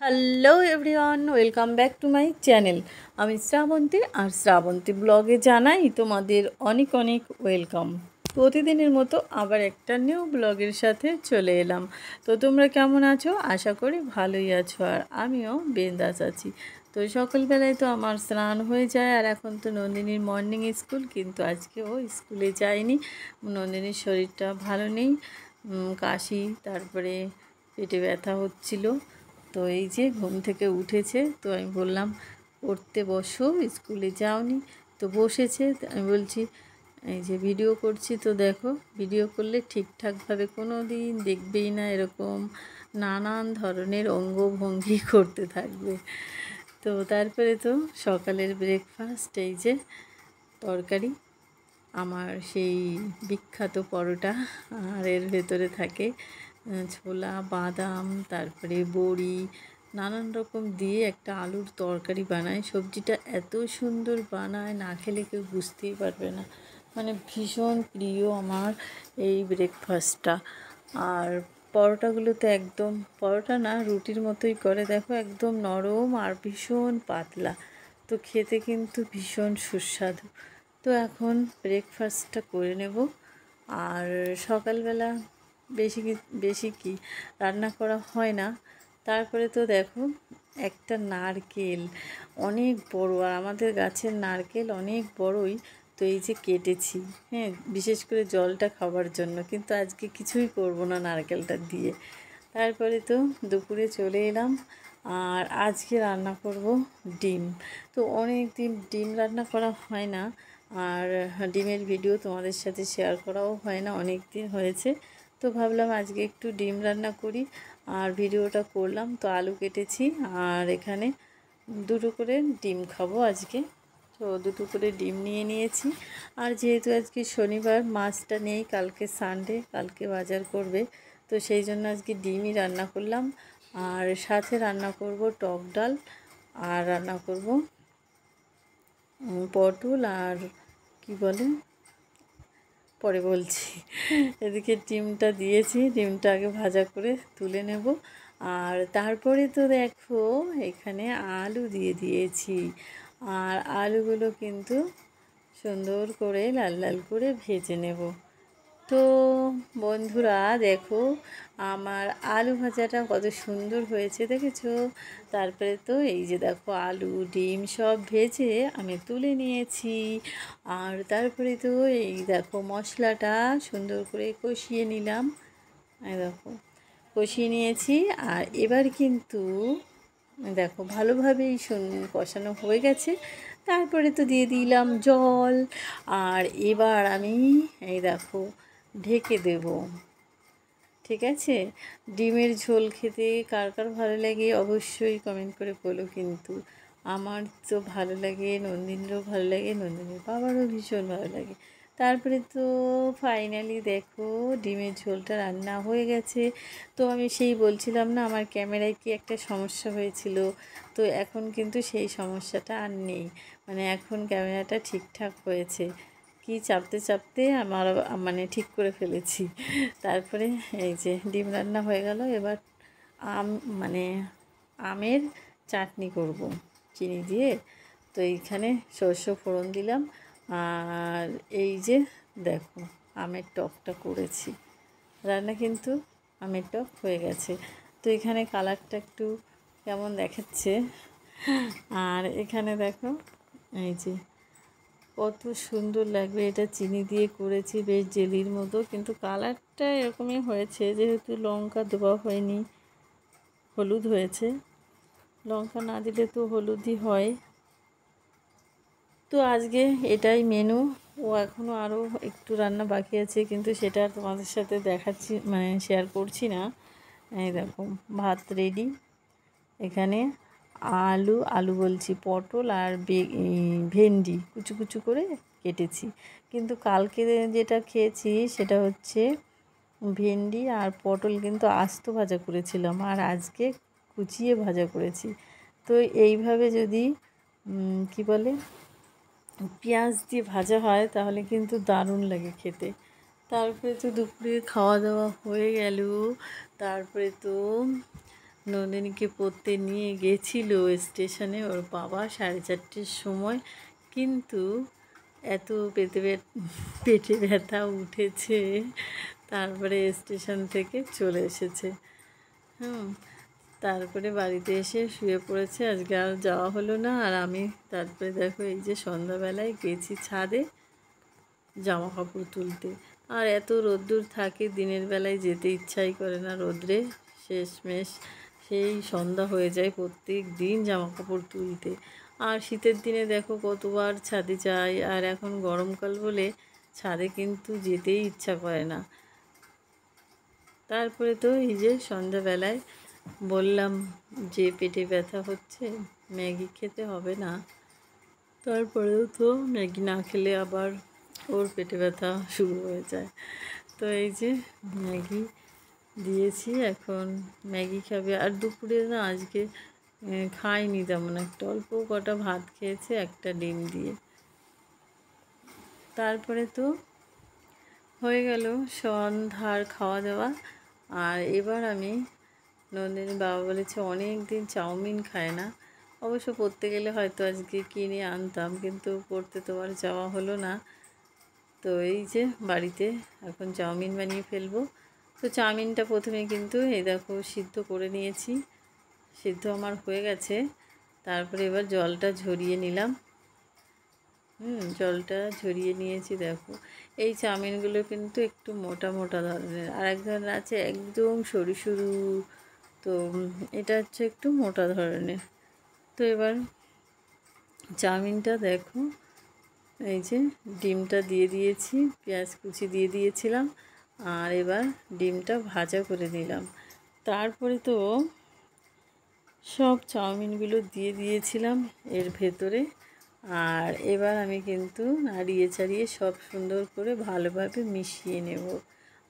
Hello everyone, welcome back to my channel. আমি শ্রাবন্তী, আর শ্রাবন্তী ব্লগে জানাই তোমাদের অনেক অনেক ওয়েলকাম। প্রতিদিনের মতো আবার একটা নিউ ব্লগের সাথে চলে এলাম। তো তোমরা কেমন আছো? আশা করি ভালোই আছো, আর আমিও বিন্দাস আছি। তো সকালবেলায় তো আমার স্নান হয়ে যায়, আর এখন তো নন্দিনীর মর্নিং স্কুল, কিন্তু আজকে ও স্কুলে যায়নি। নন্দিনীর শরীরটা ভালো নেই, কাশি, তারপরে পেটে ব্যথা হচ্ছিল। তো এই যে ঘুম থেকে উঠেছে, তো আমি বললাম পড়তে বসো, স্কুলে যাওনি। তো বসেছে। আমি বলছি এই যে ভিডিও করছি, তো দেখো ভিডিও করলে ঠিকঠাকভাবে কোনো দিন দেখবেই না, এরকম নানান ধরনের অঙ্গভঙ্গি করতে থাকবে। তো তারপরে তো সকালের ব্রেকফাস্ট, এই যে তরকারি, আমার সেই বিখ্যাত পরোটা, আর এর ভেতরে থাকে ছোলা, বাদাম, তারপরে বড়ি, নানান রকম দিয়ে একটা আলুর তরকারি বানায়। সবজিটা এত সুন্দর বানায়, না খেলে কেউ বুঝতেই পারবে না। মানে ভীষণ প্রিয় আমার এই ব্রেকফাস্টটা। আর পরোটাগুলো তো একদম পরোটা না, রুটির মতোই করে, দেখো একদম নরম আর ভীষণ পাতলা। তো খেতে কিন্তু ভীষণ সুস্বাদু। তো এখন ব্রেকফাস্টটা করে নেব। আর সকালবেলা বেশি কি রান্না করা হয় না। তারপরে তো দেখো একটা নারকেল অনেক বড়, আর আমাদের গাছের নারকেল অনেক বড়ই। তো এই যে কেটেছি, হ্যাঁ, বিশেষ করে জলটা খাবার জন্য, কিন্তু আজকে কিছুই করব না নারকেলটা দিয়ে। তারপরে তো দুপুরে চলে এলাম, আর আজকে রান্না করব ডিম। তো অনেক দিন ডিম রান্না করা হয় না, আর ডিমের ভিডিও তোমাদের সাথে শেয়ার করাও হয় না, অনেক দিন হয়েছে। তো ভাবলাম আজকে একটু ডিম রান্না করি, আর ভিডিওটা করলাম। তো আলু কেটেছি, আর এখানে দুটো করে ডিম খাবো আজকে। তো দুটো করে ডিম নিয়ে নিয়েছি। আর যেহেতু আজকে শনিবার, মাছটা নেই, কালকে সানডে, কালকে বাজার করবে, তো সেই জন্য আজকে ডিমই রান্না করলাম। আর সাথে রান্না করব টক ডাল, আর রান্না করব পটল, আর কি বলে পরে বলছি। এদিকে ডিমটা দিয়েছি, ডিমটা আগে ভাজা করে তুলে নেব। আর তারপরে তো দেখো এখানে আলু দিয়ে দিয়েছি, আর আলুগুলো কিন্তু সুন্দর করে লাল লাল করে ভেজে নেব। তো বন্ধুরা দেখো আমার আলু ভাজাটা কত সুন্দর হয়েছে, দেখেছো? তারপরে তো এই যে দেখো আলু ডিম সব ভেজে আমি তুলে নিয়েছি। আর তারপরে তো এই দেখো মশলাটা সুন্দর করে কষিয়ে নিলাম। এই দেখো কষিয়ে নিয়েছি, আর এবার কিন্তু দেখো ভালোভাবেই কষানো হয়ে গেছে। তারপরে তো দিয়ে দিলাম জল, আর এবার আমি এই দেখো ঢেকে দেব। ঠিক আছে? ডিমের ঝোল খেতে কার কার ভালো লাগে অবশ্যই কমেন্ট করে বলো। কিন্তু আমার তো ভালো লাগে, নন্দিনীরও ভালো লাগে, নন্দিনীর বাবারও ভীষণ ভালো লাগে। তারপরে তো ফাইনালি দেখো ডিমের ঝোলটা রান্না হয়ে গেছে। তো আমি সেই বলছিলাম না, আমার ক্যামেরায় কি একটা সমস্যা হয়েছিল, তো এখন কিন্তু সেই সমস্যাটা আর নেই। মানে এখন ক্যামেরাটা ঠিকঠাক হয়েছে, কি চাপতে চাপতে আমার মানে ঠিক করে ফেলেছি। তারপরে এই যে ডিম রান্না হয়ে গেল। এবার মানে আমের চাটনি করব চিনি দিয়ে। তো এইখানে সর্ষে ফোড়ন দিলাম, আর এই যে দেখো আমের টকটা করেছি। রান্না কিন্তু আমের টক হয়ে গেছে। তো এখানে কালারটা একটু কেমন দেখাচ্ছে, আর এখানে দেখো এই যে কত সুন্দর লাগবে। এটা চিনি দিয়ে করেছি, বেশ জেলির মতো, কিন্তু কালারটা এরকমই হয়েছে যেহেতু লঙ্কা দেওয়া হয়নি, হলুদ হয়েছে। লঙ্কা না দিলে তো হলুদই হয়। তো আজকে এটাই মেনু। ও এখনও আরও একটু রান্না বাকি আছে, কিন্তু সেটা তোমাদের সাথে দেখাচ্ছি, মানে শেয়ার করছি না। এই দেখো ভাত রেডি। এখানে আলু বলছি পটল আর ভেন্ডি কুচু কুচু করে কেটেছি। কিন্তু কালকে যেটা খেয়েছি সেটা হচ্ছে ভেন্ডি আর পটল কিন্তু আস্ত ভাজা করেছিলাম, আর আজকে কুচিয়ে ভাজা করেছি। তো এইভাবে যদি কি বলে পেঁয়াজ দিয়ে ভাজা হয় তাহলে কিন্তু দারুণ লাগে খেতে। তারপরে তো দুপুরে খাওয়া দাওয়া হয়ে গেল। তারপরে তো নন্দিনীকে পড়তে নিয়ে গেছিল স্টেশনে ওর বাবা 4:30-র সময়, কিন্তু এত পেটে ব্যথা উঠেছে, তারপরে স্টেশন থেকে চলে এসেছে। তারপরে বাড়িতে এসে শুয়ে পড়েছে, আজকে আর যাওয়া হলো না। আর আমি তারপরে দেখো এই যে সন্ধ্যাবেলায় গেছি ছাদে জামা কাপড় তুলতে। আর এত রোদ্দুর থাকে, দিনের বেলায় যেতে ইচ্ছাই করে না রোদ্রে, শেষমেশ সেই সন্ধ্যা হয়ে যায় প্রত্যেক দিন জামা কাপড় তুলতে। আর শীতের দিনে দেখো কতবার ছাদে যাই, আর এখন গরমকাল বলে ছাদে কিন্তু যেতেই ইচ্ছা করে না। তারপরে তো এই যে সন্ধ্যাবেলায় বললাম যে পেটে ব্যথা হচ্ছে, ম্যাগি খেতে হবে না, তারপরেও তো ম্যাগি না খেলে আবার ওর পেটে ব্যথা শুরু হয়ে যায়। তো এই যে ম্যাগি দিয়েছি, এখন ম্যাগি খাবে। আর দুপুরে না আজকে খাইনি তেমন একটা, অল্প কটা ভাত খেয়েছে একটা ডিম দিয়ে। তারপরে তো হয়ে গেল সন্ধ্যার খাওয়া দাওয়া। আর এবার আমি নন্দিনীর বাবা বলেছে অনেক দিন চাউমিন খায় না, অবশ্য পড়তে গেলে হয়তো আজকে কিনে আনতাম, কিন্তু পড়তে তো আর যাওয়া হলো না। তো এই যে বাড়িতে এখন চাউমিন বানিয়ে ফেলবো। তো চাউমিনটা প্রথমে কিন্তু এই দেখো সিদ্ধ করে নিয়েছি, সিদ্ধ আমার হয়ে গেছে। তারপরে এবার জলটা ঝরিয়ে নিলাম। জলটা ঝরিয়ে নিয়েছি। দেখো এই চাউমিনগুলো কিন্তু একটু মোটা মোটা ধরনের, আর এক ধরনের আছে একদম সরু সরু, তো এটা হচ্ছে একটু মোটা ধরনের। তো এবার চাউমিনটা দেখো এই যে ডিমটা দিয়ে দিয়েছি, পেঁয়াজ কুচি দিয়ে দিয়েছিলাম, আর এবার ডিমটা ভাজা করে নিলাম। তারপরে তো সব চাউমিনগুলো দিয়ে দিয়েছিলাম এর ভেতরে। আর এবার আমি কিন্তু নাড়িয়ে চাড়িয়ে সব সুন্দর করে ভালোভাবে মিশিয়ে নেব।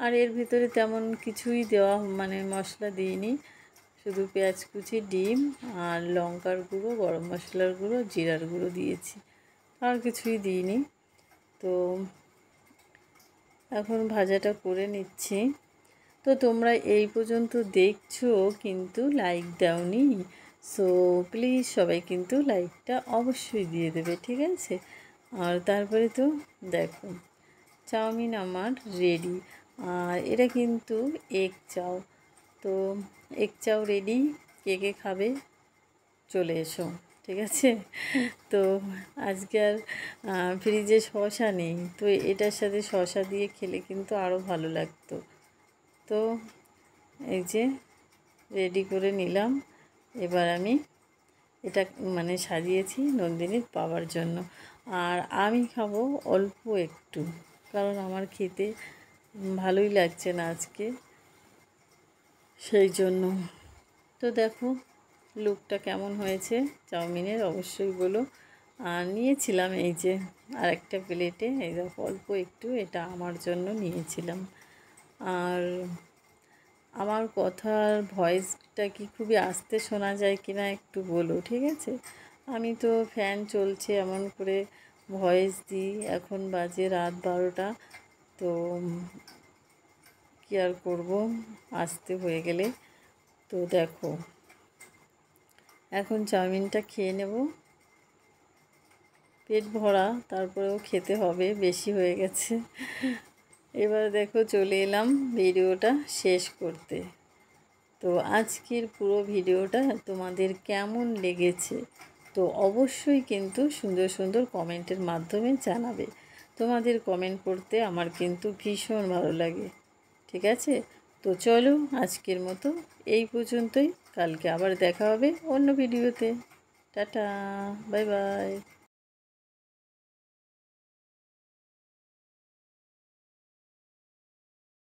আর এর ভেতরে তেমন কিছুই দেওয়া মানে মশলা দিইনি, শুধু পেঁয়াজ কুচি, ডিম আর লঙ্কার গুঁড়ো, গরম মশলার গুঁড়ো, জিরার গুঁড়ো দিয়েছি, আর কিছুই দিইনি। তো এখন ভাজাটা করে নিচ্ছি। তো তোমরা এই পর্যন্ত দেখছো কিন্তু লাইক দাওনি, সো প্লিজ সবাই কিন্তু লাইকটা অবশ্যই দিয়ে দেবে, ঠিক আছে? আর তারপরে তো দেখো চাউমিন আমার রেডি। আর এটা কিন্তু এগ চাউ, তো এগ চাউ রেডি। কে কে খাবে চলে এসো, ঠিক আছে? তো আজকে আর ফ্রিজে শসা নেই, তো এটার সাথে শসা দিয়ে খেলে কিন্তু আরও ভালো লাগতো। তো এই যে রেডি করে নিলাম। এবার আমি এটা মানে সাজিয়েছি নন্দিনীর পাওয়ার জন্য, আর আমি খাবো অল্প একটু, কারণ আমার খেতে ভালোই লাগছে না আজকে, সেই জন্য। তো দেখো লুকটা কেমন হয়েছে চাউমিনের অবশ্যই বলো। আর নিয়েছিলাম এই যে আরেকটা প্লেটে, এই দেখো অল্প একটু এটা আমার জন্য নিয়েছিলাম। আর আমার কথার ভয়েসটা কি খুবই আস্তে শোনা যায় কি না একটু বলো, ঠিক আছে? আমি তো ফ্যান চলছে এমন করে ভয়েস দিই, এখন বাজে রাত 12টা, তো কী আর করবো আসতে হয়ে গেলে। তো দেখো এখন চাউমিনটা খেয়ে নেব, পেট ভরা, তারপরেও খেতে হবে, বেশি হয়ে গেছে। এবার দেখো চলে এলাম ভিডিওটা শেষ করতে। তো আজকের পুরো ভিডিওটা তোমাদের কেমন লেগেছে তো অবশ্যই কিন্তু সুন্দর সুন্দর কমেন্টের মাধ্যমে জানাবে। তোমাদের কমেন্ট পড়তে আমার কিন্তু ভীষণ ভালো লাগে, ঠিক আছে? তো চলো আজকের মতো এই পর্যন্তই, কালকে আবার দেখা হবে অন্য ভিডিওতে। Tata, bye bye.